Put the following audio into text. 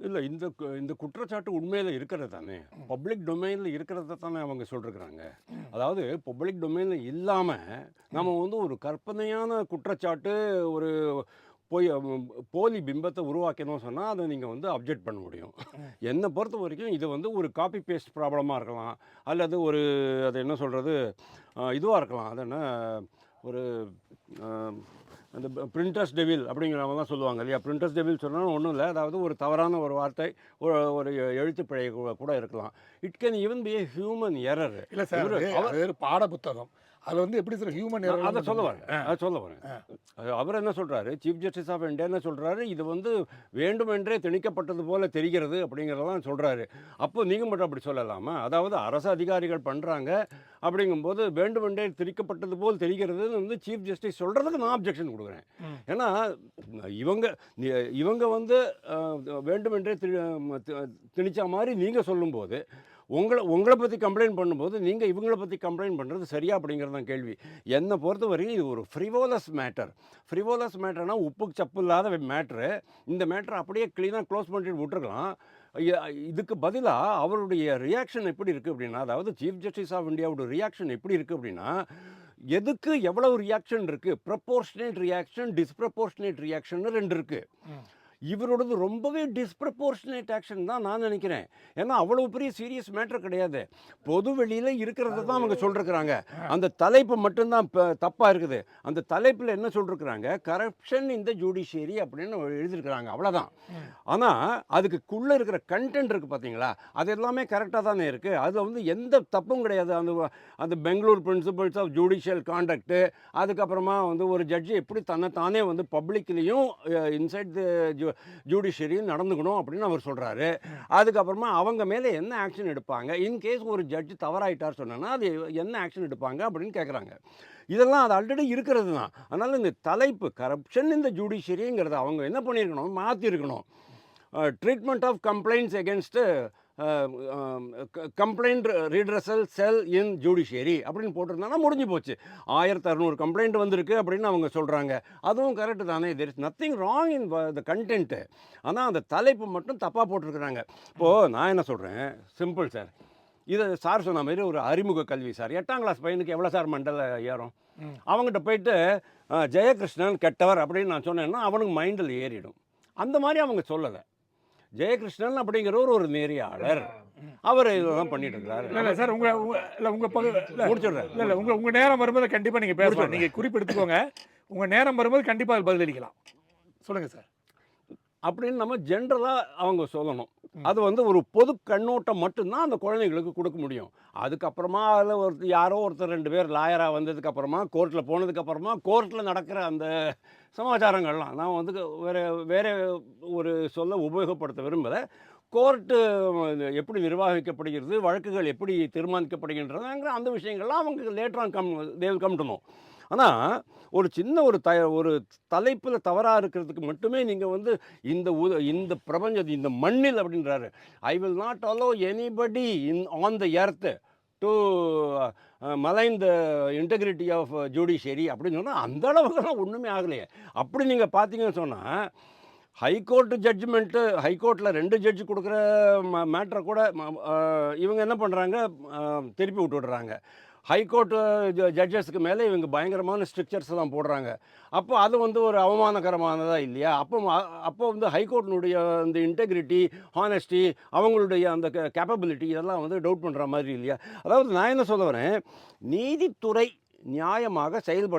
இல்லை, இந்த குற்றச்சாட்டு உண்மையில் இருக்கிறது தானே, பப்ளிக் டொமைனில் இருக்கிறத தானே அவங்க சொல்லிருக்கிறாங்க. அதாவது பப்ளிக் டொமைனில் இல்லாமல் நம்ம வந்து ஒரு கற்பனையான குற்றச்சாட்டு, ஒரு போலி பிம்பத்தை உருவாக்கணும்னு சொன்னால் அதை நீங்கள் வந்து அப்ஜெக்ட் பண்ண முடியும். என்னை பொறுத்த வரைக்கும் இது வந்து ஒரு காப்பி பேஸ்ட் ப்ராப்ளமாக இருக்கலாம், அல்லது ஒரு அது என்ன சொல்கிறது இதுவாக இருக்கலாம். அது என்ன ஒரு அந்த பிரிண்டர்ஸ் டெவில் அப்படிங்கிறவங்கலாம் சொல்லுவாங்க இல்லையா. பிரிண்டர்ஸ் டெவில் சொன்னாலும் ஒன்றும் இல்லை, அதாவது ஒரு தவறான ஒரு வார்த்தை, ஒரு எழுத்து பிழை கூட இருக்கலாம். It can even B A human error. இல்லை சார், அது பாட புத்தகம். அதில் வந்து எப்படி சார் ஹியூமன் எரர்? அதை சொல்ல வரேன். அவர் என்ன சொல்கிறாரு, சீஃப் ஜஸ்டிஸ் ஆஃப் இந்தியா என்ன சொல்கிறாரு, இது வந்து வேண்டுமென்றே திணிக்கப்பட்டது போல தெரிகிறது அப்படிங்கிறதான் சொல்கிறாரு. அப்போ நீங்கள் மட்டும் அப்படி சொல்லலாமா? அதாவது அரசு அதிகாரிகள் பண்ணுறாங்க அப்படிங்கும்போது வேண்டுமென்றே திணிக்கப்பட்டது போல் தெரிகிறதுன்னு வந்து சீஃப் ஜஸ்டிஸ் சொல்கிறதுக்கு நான் அப்ஜெக்ஷன் கொடுக்குறேன். ஏன்னா இவங்க வந்து வேண்டுமென்றே திணிச்ச மாதிரி நீங்கள் சொல்லும்போது, உங்களை பற்றி கம்ப்ளைண்ட் பண்ணும்போது நீங்கள் இவங்கள பற்றி கம்ப்ளைண்ட் பண்ணுறது சரியா அப்படிங்கிறது தான் கேள்வி. என்னை பொறுத்த வரைக்கும் இது ஒரு ஃப்ரிவோலஸ் மேட்டர்னால் உப்புக்கு சப்பு இல்லாத மேட்ரு. இந்த மேட்டரை அப்படியே க்ளீனாக க்ளோஸ் பண்ணிட்டு விட்டுருக்கலாம். இதுக்கு பதிலாக அவருடைய ரியாக்ஷன் எப்படி இருக்குது அப்படின்னா, அதாவது சீஃப் ஜஸ்டிஸ் ஆஃப் இந்தியாவோட ரியாக்ஷன் எப்படி இருக்குது அப்படின்னா, எதுக்கு எவ்வளவு ரியாக்ஷன் இருக்குது, ப்ரப்போர்ஷனேட் ரியாக்ஷன், டிஸ்ப்ரப்போர்ஷனேட் ரியாக்ஷன் 2 இருக்குது. இவரோடது ரொம்பவே டிஸ்ப்ரப்போர்ஷனேட் ஆக்ஷன் தான் நான் நினைக்கிறேன். ஏன்னா அவ்வளோ பெரிய சீரியஸ் மேட்டர் கிடையாது, பொது வெளியில் இருக்கிறத தான் அவங்க சொல்லிருக்கிறாங்க. அந்த தலைப்பு மட்டும்தான் தப்பாக இருக்குது. அந்த தலைப்பில் என்ன சொல்லிருக்கிறாங்க, கரப்ஷன் இன் த ஜுடிஷியரி அப்படின்னு எழுதியிருக்கிறாங்க, அவ்வளோதான். ஆனால் அதுக்குள்ளே இருக்கிற கண்டென்ட் இருக்குது பார்த்தீங்களா, அது எல்லாமே கரெக்டாக தானே இருக்குது. அதில் வந்து எந்த தப்பும் கிடையாது. அந்த Bangalore principles of judicial conduct, அதுக்கப்புறமா வந்து ஒரு ஜட்ஜி எப்படி தானே வந்து பப்ளிக்லேயும் இன்சைட் த ஜுடிஷியரியும் நடந்துக்கணும் அப்படின்னு அவர் சொல்கிறாரு. அதுக்கப்புறமா அவங்க மேலே என்ன ஆக்ஷன் எடுப்பாங்க, இன்கேஸ் ஒரு ஜட்ஜு தவறாயிட்டார் சொன்னோன்னா அது என்ன ஆக்ஷன் எடுப்பாங்க அப்படின்னு கேட்குறாங்க. இதெல்லாம் அது ஆல்ரெடி இருக்கிறது தான். அதனால் இந்த தலைப்பு கரப்ஷன் இந்த ஜுடிஷியரிங்கிறத அவங்க என்ன பண்ணியிருக்கணும், மாற்றிருக்கணும். Treatment of complaints against complaint redressal cell in judiciary அப்படின்னு போட்டிருந்தாங்கன்னா முடிஞ்சு போச்சு. 1600 கம்ப்ளைண்ட் வந்திருக்கு அப்படின்னு அவங்க சொல்கிறாங்க. அதுவும் கரெக்டு தானே, there is nothing wrong in the content. ஆனால் அந்த தலைப்பு மட்டும் தப்பாக போட்டிருக்கிறாங்க. இப்போது நான் என்ன சொல்கிறேன், சிம்பிள் சார். இதை சார் சொன்ன மாதிரி ஒரு அறிமுக கல்வி சார், 8ஆம் கிளாஸ் பையனுக்கு எவ்வளோ சார் மண்டல ஏறும்? அவங்ககிட்ட போயிட்டு ஜெயகிருஷ்ணன் கெட்டவர் அப்படின்னு நான் சொன்னேன்னா அவனுக்கு மைண்டில் ஏறிடும். அந்த மாதிரி அவங்க சொல்லலை. ஜெயகிருஷ்ணன் அப்படிங்கிறவர் ஒரு நெறியாளர், அவர் இதெல்லாம் பண்ணிட்டு இருக்காரு. இல்லை சார், உங்கள் முடிச்சிடுறேன். இல்லை உங்கள் நேரம் வரும்போது கண்டிப்பாக நீங்கள் பேசலாம், நீங்கள் குறிப்பெடுத்துக்கோங்க. உங்கள் நேரம் வரும்போது கண்டிப்பாக அது பதிலளிக்கலாம். சொல்லுங்கள் சார். அப்படின்னு நம்ம ஜென்ரலாக அவங்க சொல்லணும். அது வந்து ஒரு பொது கண்ணோட்டம் மட்டும்தான் அந்த குழந்தைங்களுக்கு கொடுக்க முடியும். அதுக்கப்புறமா அதில் யாரோ ஒருத்தர் 2 பேர் லாயராக வந்ததுக்கப்புறமா, கோர்ட்டில் போனதுக்கப்புறமா, கோர்ட்டில் நடக்கிற அந்த சமாச்சாரங்கள்லாம் நான் வந்து வேறு ஒரு சொல்ல உபயோகப்படுத்த விரும்பலை. கோர்ட்டு எப்படி நிர்வகிக்கப்படுகிறது, வழக்குகள் எப்படி தீர்மானிக்கப்படுகின்றதுங்கிற அந்த விஷயங்கள்லாம் அவங்க later on they will come to know. ஆனால் ஒரு சின்ன ஒரு தலைப்பில் தவறாக இருக்கிறதுக்கு மட்டுமே நீங்கள் வந்து இந்த பிரபஞ்சம் இந்த மண்ணில் அப்படின்றாரு, I will not allow anybody on the earth to malign the integrity of judiciary அப்படின்னு சொன்னால் அந்த அளவுக்குலாம் ஒன்றுமே ஆகலையே. அப்படி நீங்கள் பார்த்தீங்கன்னு சொன்னால் ஹைகோர்ட்டு ஜட்ஜ்மெண்ட்டு, ஹைகோர்ட்டில் 2 ஜட்ஜு கொடுக்குற மேட்ரை கூட இவங்க என்ன பண்ணுறாங்க, திருப்பி விட்டுடுறாங்க. ஹைகோர்ட்டு ஜட்ஜஸ்க்கு மேலே இவங்க பயங்கரமான ஸ்ட்ரிக்சர்ஸ் எல்லாம் போடுறாங்க. அப்போ அது வந்து ஒரு அவமானகரமானதாக இல்லையா? அப்போ வந்து ஹைகோர்ட்டினுடைய அந்த இன்டெகிரிட்டி, ஹானஸ்டி, அவங்களுடைய அந்த கேப்பபிலிட்டி இதெல்லாம் வந்து டவுட் பண்ணுற மாதிரி இல்லையா? அதாவது நான் என்ன சொல்ல வரேன், நீதித்துறை நியாயமாக செயல்பட